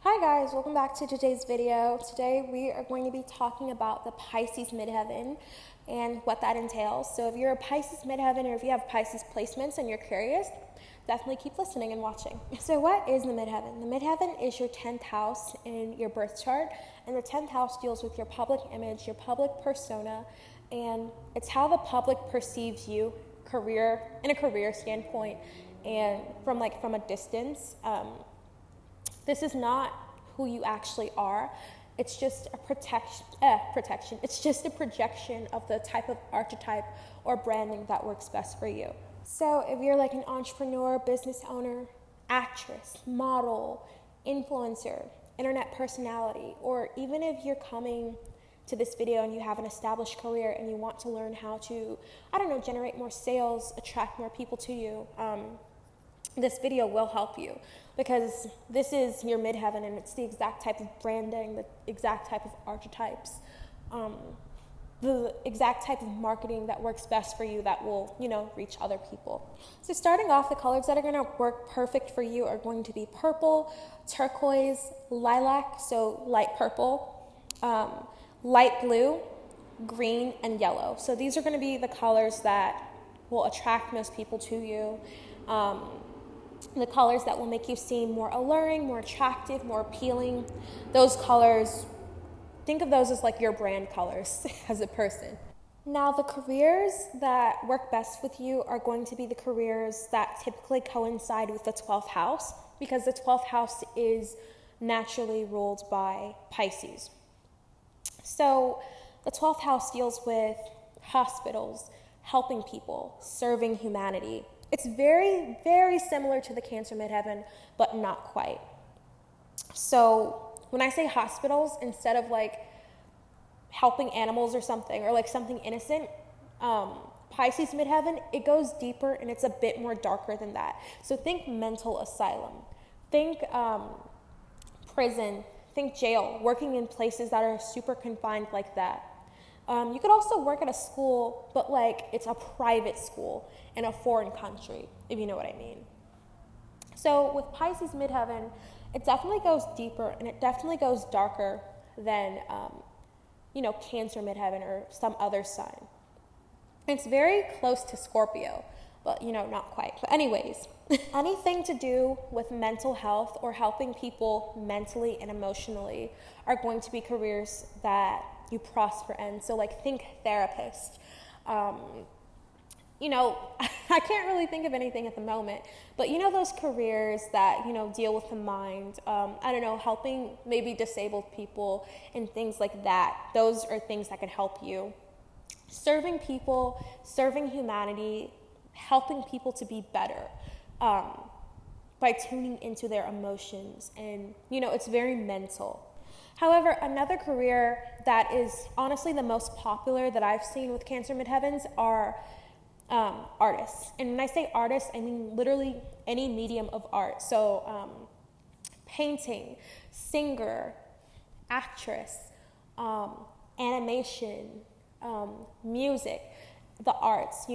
Hi guys, welcome back to today's video. Today we are going to be talking about the Pisces midheaven and what that entails. So if you're a Pisces midheaven or if you have Pisces placements and you're curious, definitely keep listening and watching. So what is the midheaven? The midheaven is your 10th house in your birth chart, and the 10th house deals with your public image, your public persona, and it's how the public perceives you in a career standpoint and from a distance. This is not who you actually are. It's just a protection. It's just a projection of the type of archetype or branding that works best for you. So if you're like an entrepreneur, business owner, actress, model, influencer, internet personality, or even if you're coming to this video and you have an established career and you want to learn how to, generate more sales, attract more people to you, this video will help you, because this is your midheaven and it's the exact type of branding, the exact type of archetypes, the exact type of marketing that works best for you that will, reach other people. So starting off, the colors that are going to work perfect for you are going to be purple, turquoise, lilac, so light purple, light blue, green, and yellow. So these are going to be the colors that will attract most people to you. The colors that will make you seem more alluring, more attractive, more appealing. Those colors, think of those as like your brand colors as a person. Now, the careers that work best with you are going to be the careers that typically coincide with the 12th house, because the 12th house is naturally ruled by Pisces. So the 12th house deals with hospitals, helping people, serving humanity. It's very, very similar to the Cancer midheaven, but not quite. So when I say hospitals, instead of like helping animals or something, or like something innocent, Pisces midheaven, it goes deeper and it's a bit more darker than that. So think mental asylum, think prison, think jail, working in places that are super confined like that. You could also work at a school, but like it's a private school in a foreign country, if you know what I mean. So with Pisces midheaven, it definitely goes deeper and it definitely goes darker than, Cancer midheaven or some other sign. It's very close to Scorpio, but not quite. But anyways, anything to do with mental health or helping people mentally and emotionally are going to be careers that you prosper in. So like think therapist. I can't really think of anything at the moment, but those careers that, deal with the mind, helping maybe disabled people and things like that. Those are things that could help you. Serving people, serving humanity, helping people to be better, by tuning into their emotions. And, it's very mental. However, another career that is honestly the most popular that I've seen with Cancer midheavens are artists. And when I say artists, I mean literally any medium of art. So painting, singer, actress, animation, music, the arts.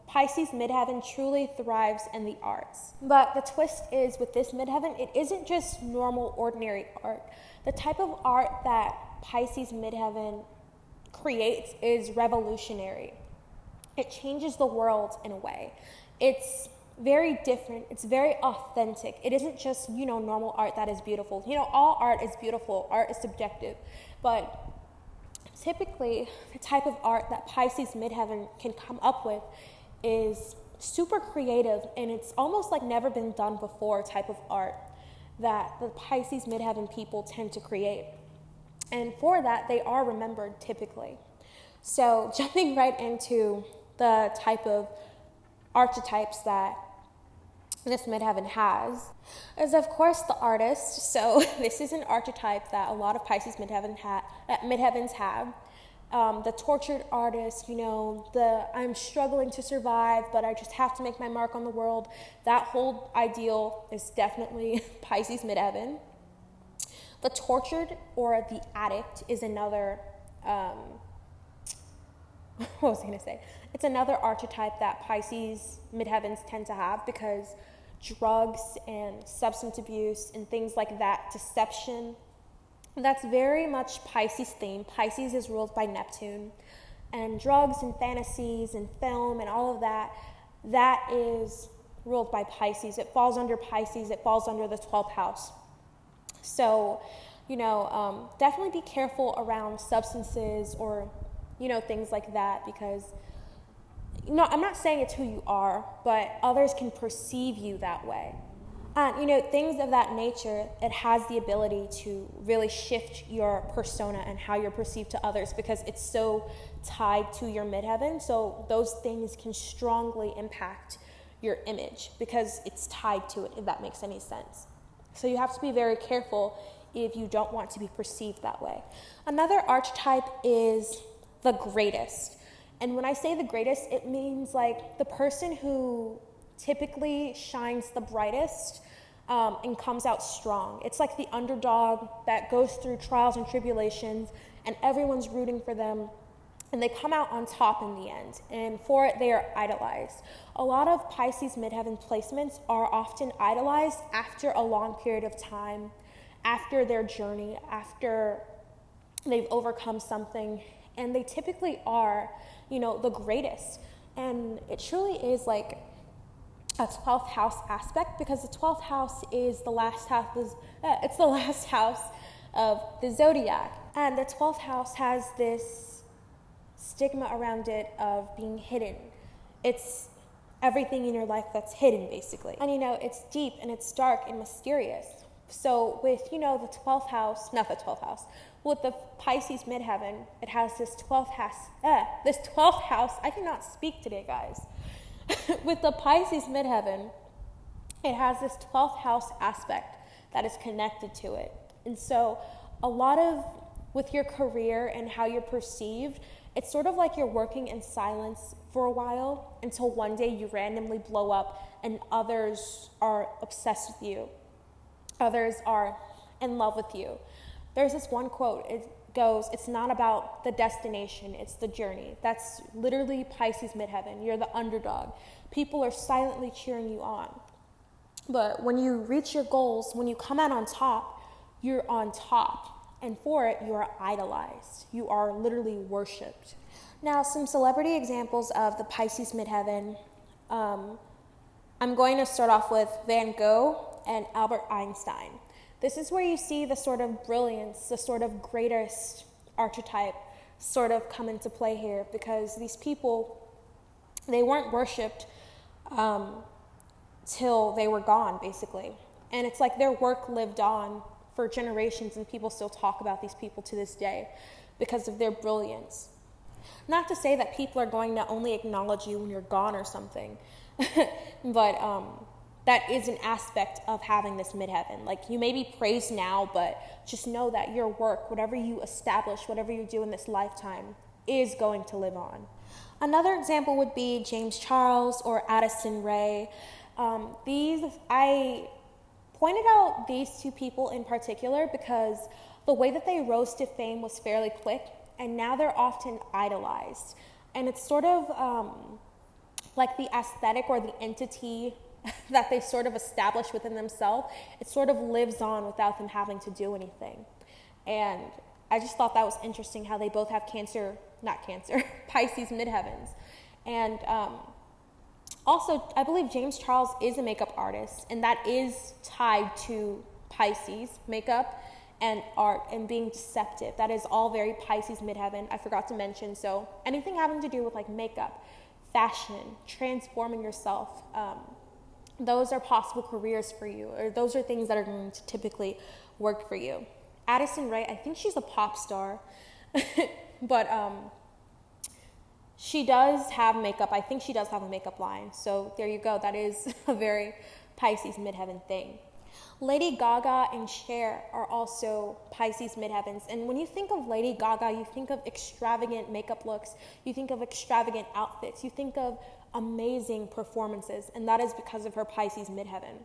Pisces midheaven truly thrives in the arts. But the twist is, with this midheaven, it isn't just normal, ordinary art. The type of art that Pisces midheaven creates is revolutionary. It changes the world in a way. It's very different. It's very authentic. It isn't just, normal art that is beautiful. All art is beautiful. Art is subjective. But typically, the type of art that Pisces midheaven can come up with is super creative, and it's almost like never been done before type of art that the Pisces midheaven people tend to create. And for that, they are remembered typically. So jumping right into the type of archetypes that this midheaven has is, of course, the artist. So this is an archetype that a lot of Pisces midheavens have. The tortured artist, the I'm struggling to survive, but I just have to make my mark on the world. That whole ideal is definitely Pisces midheaven. The tortured or the addict is another, It's another archetype that Pisces midheavens tend to have, because drugs and substance abuse and things like that, deception. That's very much Pisces themed. Pisces is ruled by Neptune, and drugs and fantasies and film and all of that, that is ruled by Pisces. It falls under Pisces. It falls under the 12th house. So, definitely be careful around substances or, things like that, because, I'm not saying it's who you are, but others can perceive you that way. And, things of that nature, it has the ability to really shift your persona and how you're perceived to others, because it's so tied to your midheaven. So those things can strongly impact your image because it's tied to it, if that makes any sense. So you have to be very careful if you don't want to be perceived that way. Another archetype is the greatest. And when I say the greatest, it means like the person who typically shines the brightest and comes out strong. It's like the underdog that goes through trials and tribulations and everyone's rooting for them, and they come out on top in the end. And for it, they are idolized. A lot of Pisces midheaven placements are often idolized after a long period of time, after their journey, after they've overcome something, and they typically are, the greatest. And it truly is like a 12th house aspect, because the 12th house is the last house, it's the last house of the zodiac. And the 12th house has this stigma around it of being hidden. It's everything in your life that's hidden, basically. And it's deep and it's dark and mysterious. So with, the 12th house, not the 12th house, with the Pisces midheaven, it has this 12th house, I cannot speak today, guys. With the Pisces midheaven, it has this 12th house aspect that is connected to it. And so a lot of, with your career and how you're perceived, it's sort of like you're working in silence for a while until one day you randomly blow up and others are obsessed with you. Others are in love with you. There's this one quote, it goes, "It's not about the destination, it's the journey." That's literally Pisces midheaven. You're the underdog. People are silently cheering you on. But when you reach your goals, when you come out on top, you're on top. And for it, you are idolized. You are literally worshipped. Now, some celebrity examples of the Pisces midheaven. I'm going to start off with Van Gogh and Albert Einstein. This is where you see the sort of brilliance, the sort of greatest archetype sort of come into play here, because these people, they weren't worshipped till they were gone, basically. And it's like their work lived on for generations, and people still talk about these people to this day because of their brilliance. Not to say that people are going to only acknowledge you when you're gone or something, but that is an aspect of having this midheaven. Like, you may be praised now, but just know that your work, whatever you establish, whatever you do in this lifetime, is going to live on. Another example would be James Charles or Addison Rae. I pointed out these two people in particular because the way that they rose to fame was fairly quick, and now they're often idolized. And it's sort of like the aesthetic or the entity that they sort of establish within themselves, it sort of lives on without them having to do anything. And I just thought that was interesting how they both have Pisces midheavens. And also, I believe James Charles is a makeup artist, and that is tied to Pisces makeup and art and being deceptive. That is all very Pisces midheaven. I forgot to mention. So anything having to do with like makeup, fashion, transforming yourself, those are possible careers for you, or those are things that are going to typically work for you. Addison Rae, I think she's a pop star, but she does have makeup. I think she does have a makeup line. So there you go. That is a very Pisces midheaven thing. Lady Gaga and Cher are also Pisces midheavens. And when you think of Lady Gaga, you think of extravagant makeup looks. You think of extravagant outfits. You think of amazing performances. And that is because of her Pisces midheaven.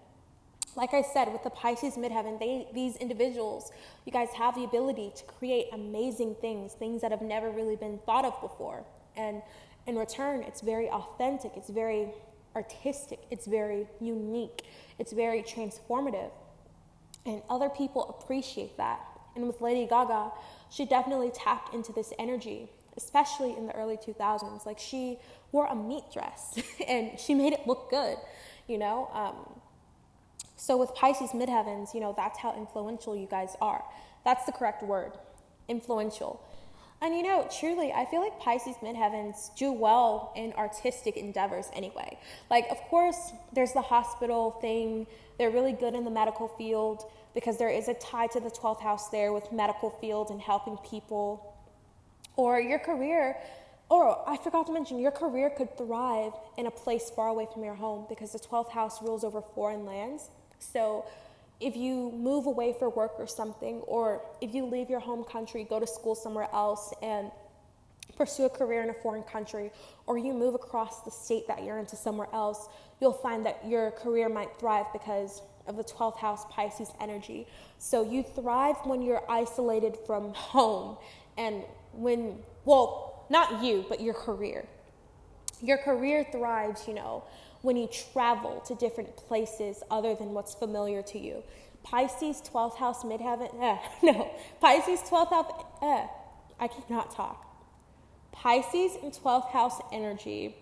Like I said, with the Pisces midheaven, these individuals, you guys have the ability to create amazing things that have never really been thought of before. And in return, it's very authentic. It's very artistic, it's very unique, it's very transformative, and other people appreciate that. And with Lady Gaga, she definitely tapped into this energy, especially in the early 2000s. Like, she wore a meat dress and she made it look good, you know? So with Pisces midheavens, you know, that's how influential you guys are. That's the correct word, influential. And, you know, truly, I feel like Pisces midheavens do well in artistic endeavors anyway. Like, of course, there's the hospital thing. They're really good in the medical field because there is a tie to the 12th house there with medical field and helping people. Or your career, or I forgot to mention, your career could thrive in a place far away from your home because the 12th house rules over foreign lands. So if you move away for work or something, or if you leave your home country, go to school somewhere else and pursue a career in a foreign country, or you move across the state that you're into somewhere else, you'll find that your career might thrive because of the 12th house Pisces energy. So you thrive when you're isolated from home, and when, well, not you, but your career. Your career thrives, you know, when you travel to different places other than what's familiar to you. Pisces 12th house midheaven, Pisces 12th house, I cannot talk. Pisces in 12th house energy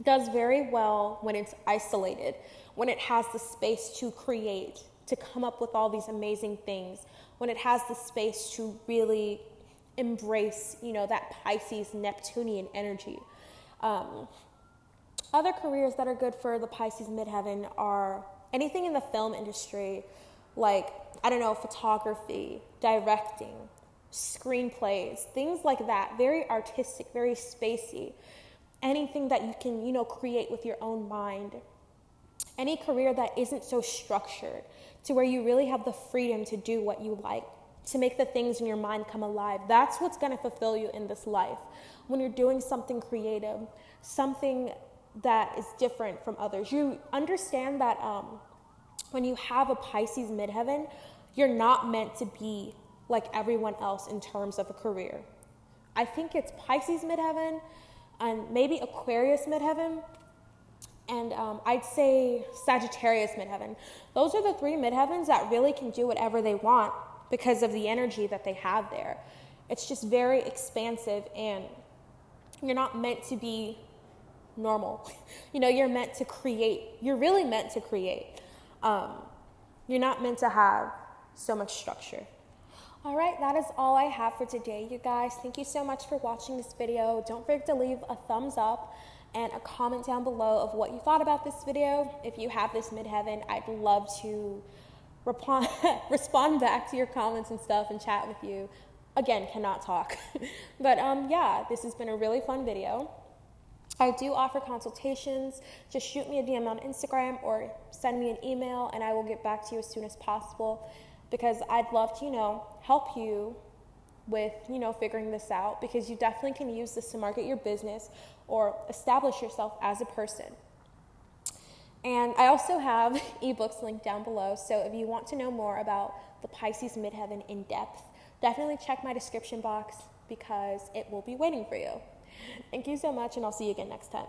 does very well when it's isolated, when it has the space to create, to come up with all these amazing things, when it has the space to really embrace, you know, that Pisces Neptunian energy. Other careers that are good for the Pisces midheaven are anything in the film industry, like, I don't know, photography, directing, screenplays, things like that. Very artistic, very spacey. Anything that you can, you know, create with your own mind. Any career that isn't so structured, to where you really have the freedom to do what you like, to make the things in your mind come alive. That's what's going to fulfill you in this life. When you're doing something creative, something that is different from others. You understand that when you have a Pisces midheaven, you're not meant to be like everyone else in terms of a career. I think it's Pisces midheaven and maybe Aquarius midheaven, and I'd say Sagittarius midheaven. Those are the three midheavens that really can do whatever they want because of the energy that they have there. It's just very expansive, and you're not meant to be normal. You know, you're meant to create. You're really meant to create. You're not meant to have so much structure. All right, that is all I have for today, you guys. Thank you so much for watching this video. Don't forget to leave a thumbs up and a comment down below of what you thought about this video. If you have this midheaven, I'd love to respond back to your comments and stuff and chat with you. Again, cannot talk. But yeah, this has been a really fun video. I do offer consultations. Just shoot me a DM on Instagram or send me an email and I will get back to you as soon as possible, because I'd love to, you know, help you with, you know, figuring this out, because you definitely can use this to market your business or establish yourself as a person. And I also have ebooks linked down below, so if you want to know more about the Pisces midheaven in depth, definitely check my description box because it will be waiting for you. Thank you so much, and I'll see you again next time.